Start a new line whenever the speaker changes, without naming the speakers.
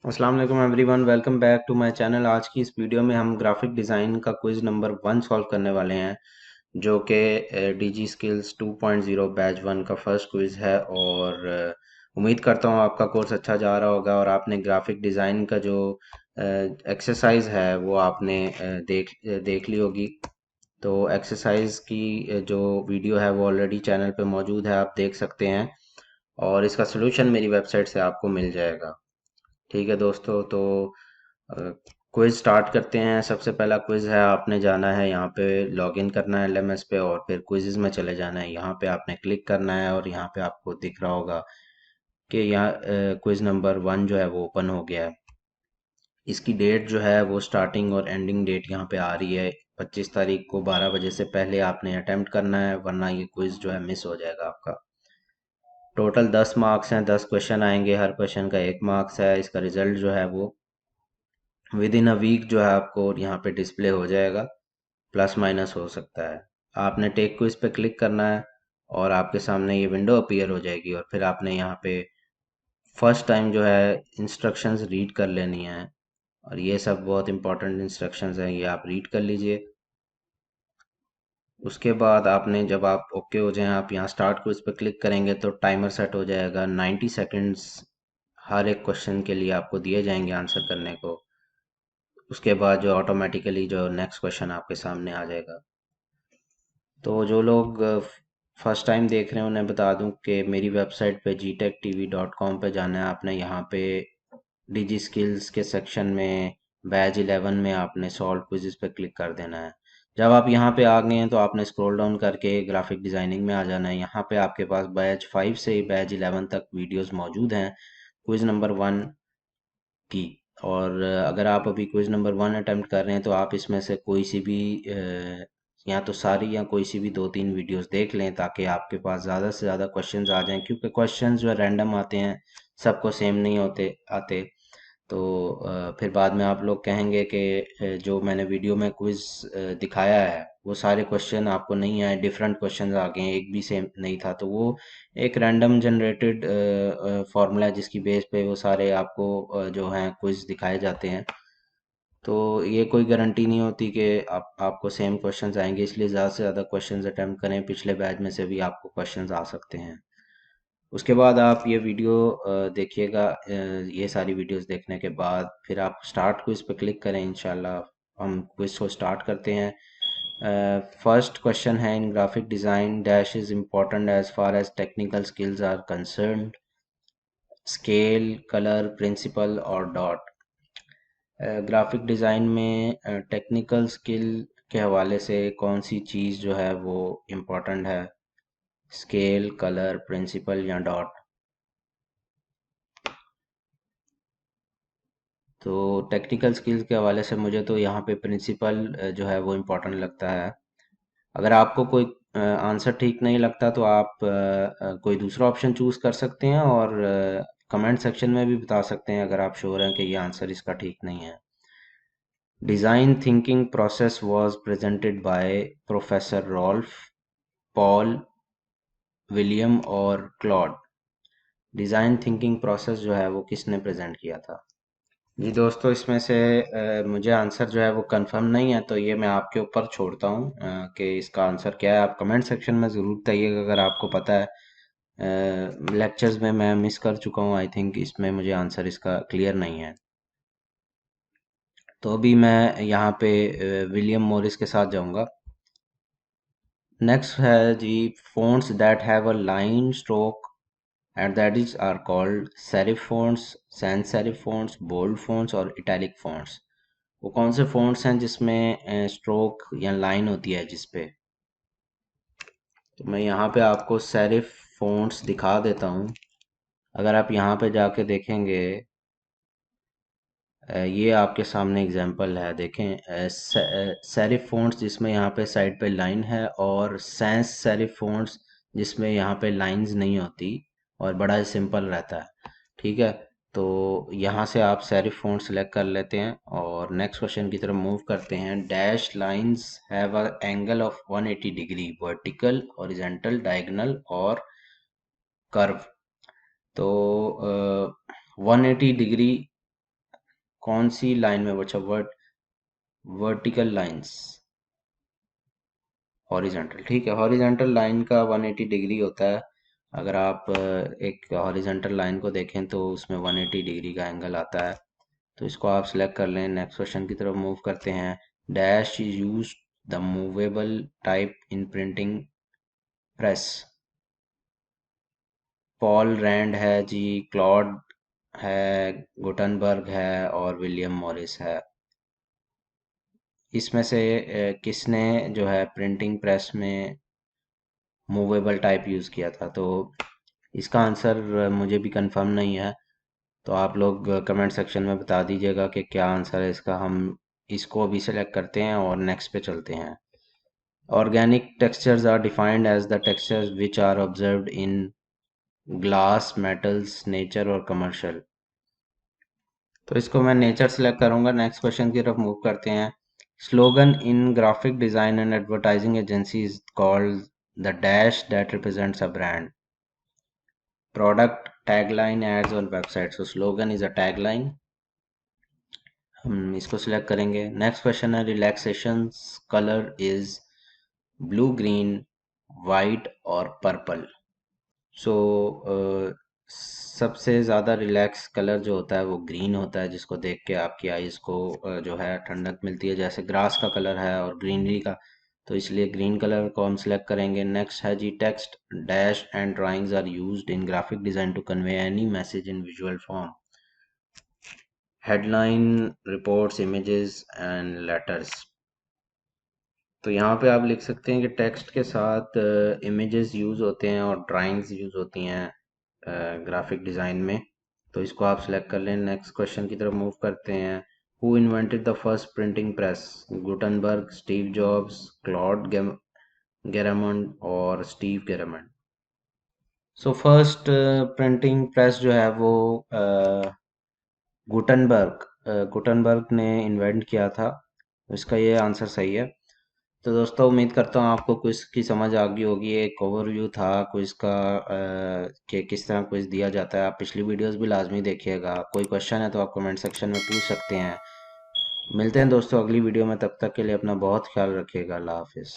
अस्सलाम वालेकुम everyone, welcome back to my channel. आज की इस वीडियो में हम ग्राफिक डिज़ाइन का क्विज़ नंबर 1 सॉल्व करने वाले हैं, जो कि डीजी स्किल्स 2.0 बैच 1 का फर्स्ट क्विज़ है। और उम्मीद करता हूँ आपका कोर्स अच्छा जा रहा होगा और आपने ग्राफिक डिज़ाइन का जो एक्सरसाइज है वो आपने देख ली होगी। तो एक्सरसाइज की जो वीडियो है वो ऑलरेडी चैनल पे मौजूद है, आप देख सकते हैं। और इसका सलूशन मेरी वेबसाइट से आपको मिल जाएगा। ठीक है दोस्तों, तो क्विज स्टार्ट करते हैं। सबसे पहला क्विज है, आपने जाना है यहाँ पे, लॉगिन करना है एलएमएस पे और फिर क्विजेज में चले जाना है। यहाँ पे आपने क्लिक करना है और यहाँ पे आपको दिख रहा होगा कि यहाँ क्विज नंबर 1 जो है वो ओपन हो गया है। इसकी डेट जो है वो स्टार्टिंग और एंडिंग डेट यहाँ पे आ रही है। 25 तारीख को 12 बजे से पहले आपने अटेम्प्ट करना है, वरना ये क्विज जो है मिस हो जाएगा आपका। टोटल 10 मार्क्स हैं, 10 क्वेश्चन आएंगे, हर क्वेश्चन का 1 मार्क्स है। इसका रिजल्ट जो है वो विद इन अ वीक जो है आपको यहाँ पे डिस्प्ले हो जाएगा, प्लस माइनस हो सकता है। आपने टेक क्विज पे क्लिक करना है और आपके सामने ये विंडो अपीयर हो जाएगी और फिर आपने यहाँ पे फर्स्ट टाइम जो है इंस्ट्रक्शंस रीड कर लेनी है। और ये सब बहुत इंपॉर्टेंट इंस्ट्रक्शंस हैं, ये आप रीड कर लीजिए। उसके बाद आपने, जब आप ओके हो जाएं, आप यहाँ स्टार्ट क्विज पे क्लिक करेंगे तो टाइमर सेट हो जाएगा। 90 सेकेंड्स हर एक क्वेश्चन के लिए आपको दिए जाएंगे आंसर करने को। उसके बाद जो ऑटोमेटिकली जो नेक्स्ट क्वेश्चन आपके सामने आ जाएगा। तो जो लोग फर्स्ट टाइम देख रहे हैं उन्हें बता दूं कि मेरी वेबसाइट पे gtech.tv.com पे जाना है आपने। यहाँ पे डिजी स्किल्स के सेक्शन में बैच 11 में आपने सॉल्व क्विज़ेस पे क्लिक कर देना है। जब आप यहाँ पे आ गए हैं तो आपने स्क्रॉल डाउन करके ग्राफिक डिज़ाइनिंग में आ जाना है। यहाँ पे आपके पास बैच 5 से बैच 11 तक वीडियोस मौजूद हैं क्विज़ नंबर 1 की। और अगर आप अभी क्विज नंबर 1 अटेम्प्ट कर रहे हैं तो आप इसमें से कोई सी भी या तो सारी या कोई सी भी 2-3 वीडियोस देख लें, ताकि आपके पास ज़्यादा से ज़्यादा क्वेश्चंस आ जाएं। क्योंकि क्वेश्चंस जो है रैंडम आते हैं, सबको सेम नहीं होते आते। तो फिर बाद में आप लोग कहेंगे कि जो मैंने वीडियो में क्विज दिखाया है वो सारे क्वेश्चन आपको नहीं आए, डिफरेंट क्वेश्चंस आ गए हैं, एक भी सेम नहीं था। तो वो एक रैंडम जनरेटेड फार्मूला है जिसकी बेस पे वो सारे आपको जो हैं क्विज दिखाए जाते हैं। तो ये कोई गारंटी नहीं होती कि आपको सेम क्वेश्चंस आएंगे, इसलिए ज़्यादा से ज़्यादा क्वेश्चंस अटेम्प्ट करें। पिछले बैच में से भी आपको क्वेश्चंस आ सकते हैं। उसके बाद आप ये वीडियो देखिएगा। ये सारी वीडियोस देखने के बाद फिर आप स्टार्ट क्विज पे क्लिक करें। इंशाल्लाह हम क्विज को स्टार्ट करते हैं। फर्स्ट क्वेश्चन है, in graphic design dash is important as far as technical skills are concerned, scale, colour, principle और डॉट। ग्राफिक डिज़ाइन में टेक्निकल स्किल के हवाले से कौन सी चीज़ जो है वो इम्पोर्टेंट है, स्केल, कलर, प्रिंसिपल या डॉट। तो टेक्निकल स्किल्स के हवाले से मुझे तो यहाँ पे प्रिंसिपल जो है वो इम्पोर्टेंट लगता है। अगर आपको कोई आंसर ठीक नहीं लगता तो आप कोई दूसरा ऑप्शन चूज़ कर सकते हैं और कमेंट सेक्शन में भी बता सकते हैं अगर आप श्योर हैं कि ये आंसर इसका ठीक नहीं है। Design thinking process was presented by professor Rolf, Paul, William और क्लॉड। डिज़ाइन थिंकिंग प्रोसेस जो है वो किसने प्रेजेंट किया था? जी दोस्तों, इसमें से मुझे आंसर जो है वो कंफर्म नहीं है, तो ये मैं आपके ऊपर छोड़ता हूँ कि इसका आंसर क्या है। आप कमेंट सेक्शन में ज़रूर बताइएगा अगर आपको पता है। लेक्चर्स में मैं मिस कर चुका हूँ, आई थिंक इसमें मुझे आंसर इसका क्लियर नहीं है। तो अभी मैं यहाँ पे विलियम मॉरिस के साथ जाऊँगा। नेक्स्ट है जी, fonts that have a line stroke at the edges are called serif fonts, sans serif fonts, bold fonts और italic fonts। वो कौन से fonts हैं जिसमें स्ट्रोक या लाइन होती है जिस पे? तो मैं यहाँ पे आपको serif fonts दिखा देता हूँ। अगर आप यहाँ पे जाके देखेंगे, ये आपके सामने एग्जांपल है, देखें। सेरिफ fonts जिसमें यहाँ पे साइड पे लाइन है, और सैंस सेरिफ fonts जिसमें यहाँ पे लाइंस नहीं होती और बड़ा सिंपल रहता है। ठीक है, तो यहाँ से आप सेरिफ font सेलेक्ट कर लेते हैं और नेक्स्ट क्वेश्चन की तरफ मूव करते हैं। Dash lines have a angle of 180 degree, vertical, horizontal, diagonal और कर्व। तो 180 डिग्री कौन सी लाइन में बचा? वर्टिकल लाइंस, हॉरिजेंटल, ठीक है। हॉरिजेंटल लाइन का 180 डिग्री होता है। अगर आप एक हॉरिजेंटल लाइन को देखें तो उसमें 180 डिग्री का एंगल आता है। तो इसको आप सिलेक्ट कर लें। नेक्स्ट क्वेश्चन की तरफ मूव करते हैं। Dash is use the movable type in printing press. Paul Rand है जी, क्लॉड है, गुटनबर्ग है और विलियम मॉरिस है। इसमें से किसने जो है प्रिंटिंग प्रेस में मूवेबल टाइप यूज़ किया था? तो इसका आंसर मुझे भी कंफर्म नहीं है, तो आप लोग कमेंट सेक्शन में बता दीजिएगा कि क्या आंसर है इसका। हम इसको अभी सेलेक्ट करते हैं और नेक्स्ट पे चलते हैं। Organic textures are defined as the textures which are observed in glass, metals, nature और कमर्शियल। तो इसको मैं नेचर सेलेक्ट करूंगा। नेक्स्ट क्वेश्चन की तरफ मूव करते हैं। Slogan in graphic design and advertising agency is called the dash that represents a brand. Product, tagline, ads और website. So slogan is a tagline, हम इसको सिलेक्ट करेंगे। नेक्स्ट क्वेश्चन है relaxation colour is blue, green, white और purple. सो सबसे ज़्यादा relax colour जो होता है वो ग्रीन होता है, जिसको देख के आपकी आईज को जो है ठंडक मिलती है, जैसे ग्रास का कलर है और ग्रीनरी का। तो इसलिए ग्रीन कलर को हम सिलेक्ट करेंगे। नेक्स्ट है जी text, dash and drawings are used in graphic design to convey any message in visual form. Headline, reports, images and letters. तो यहाँ पे आप लिख सकते हैं कि टेक्स्ट के साथ इमेजेस यूज़ होते हैं और ड्राइंग्स यूज़ होती हैं ग्राफिक डिज़ाइन में। तो इसको आप सेलेक्ट कर लें। नेक्स्ट क्वेश्चन की तरफ मूव करते हैं। Who invented the first printing press? Gutenberg, Steve Jobs, Claude Garamond और Steve Garamond. So first printing press जो है वो गुटनबर्ग ने इन्वेंट किया था। इसका ये आंसर सही है। तो दोस्तों उम्मीद करता हूँ आपको क्विज की समझ आ गई होगी। एक ओवरव्यू था क्विज का कि किस तरह क्विज दिया जाता है। आप पिछली वीडियोस भी लाजमी देखिएगा। कोई क्वेश्चन है तो आप कमेंट सेक्शन में पूछ सकते हैं। मिलते हैं दोस्तों अगली वीडियो में, तब तक के लिए अपना बहुत ख्याल रखिएगा। अल्लाह हाफिज़।